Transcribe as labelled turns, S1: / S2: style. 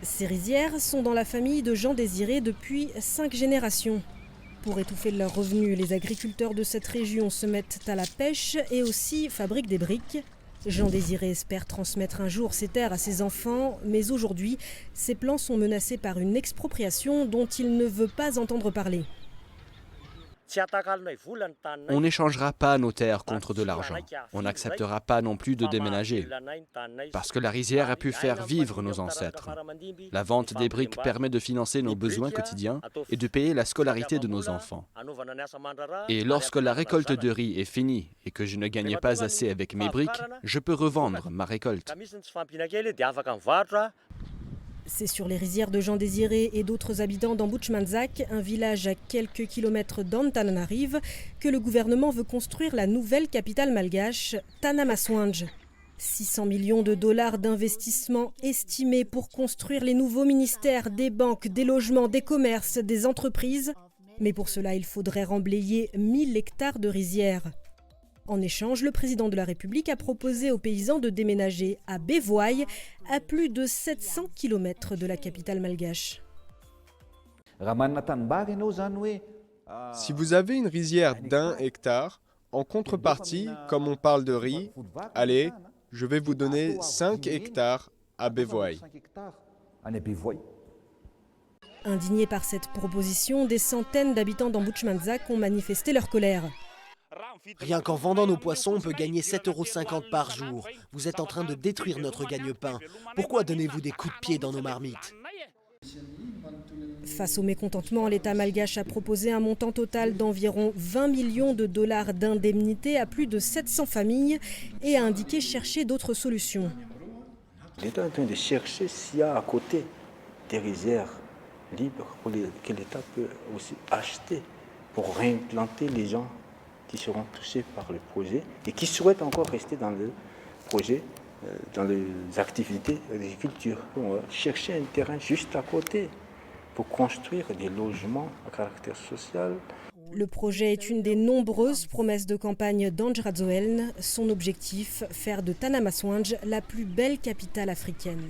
S1: Ces rizières sont dans la famille de Jean Désiré depuis 5 générations. Pour étouffer leurs revenus, les agriculteurs de cette région se mettent à la pêche et aussi fabriquent des briques. Jean Désiré espère transmettre un jour ses terres à ses enfants, mais aujourd'hui, ses plans sont menacés par une expropriation dont il ne veut pas entendre parler.
S2: On n'échangera pas nos terres contre de l'argent. On n'acceptera pas non plus de déménager. Parce que la rizière a pu faire vivre nos ancêtres. La vente des briques permet de financer nos besoins quotidiens et de payer la scolarité de nos enfants. Et lorsque la récolte de riz est finie et que je ne gagne pas assez avec mes briques, je peux revendre ma récolte.
S1: C'est sur les rizières de Jean Désiré et d'autres habitants d'Amboutch-Manzac, un village à quelques kilomètres d'Antananarive, que le gouvernement veut construire la nouvelle capitale malgache, Tanamaswanj. 600 millions de dollars d'investissement estimés pour construire les nouveaux ministères, des banques, des logements, des commerces, des entreprises. Mais pour cela, il faudrait remblayer 1000 hectares de rizières. En échange, le président de la République a proposé aux paysans de déménager à Bévoye, à plus de 700 km de la capitale malgache.
S3: Si vous avez une rizière d'1 hectare, en contrepartie, comme on parle de riz, allez, je vais vous donner 5 hectares à Bévoye.
S1: Indignés par cette proposition, des centaines d'habitants d'Amboutch-Manzac ont manifesté leur colère.
S4: Rien qu'en vendant nos poissons, on peut gagner 7,50 € par jour. Vous êtes en train de détruire notre gagne-pain. Pourquoi donnez-vous des coups de pied dans nos marmites ?
S1: Face au mécontentement, l'État malgache a proposé un montant total d'environ 20 millions de dollars d'indemnité à plus de 700 familles et a indiqué chercher d'autres solutions.
S5: L'État est en train de chercher s'il y a à côté des rizières libres que l'État peut aussi acheter pour réimplanter les gens qui seront touchés par le projet et qui souhaitent encore rester dans le projet, dans les activités d'agriculture. On va chercher un terrain juste à côté pour construire des logements à caractère social.
S1: Le projet est une des nombreuses promesses de campagne d'Anj Radzoeln. Son objectif, faire de Tanamaswanj la plus belle capitale africaine.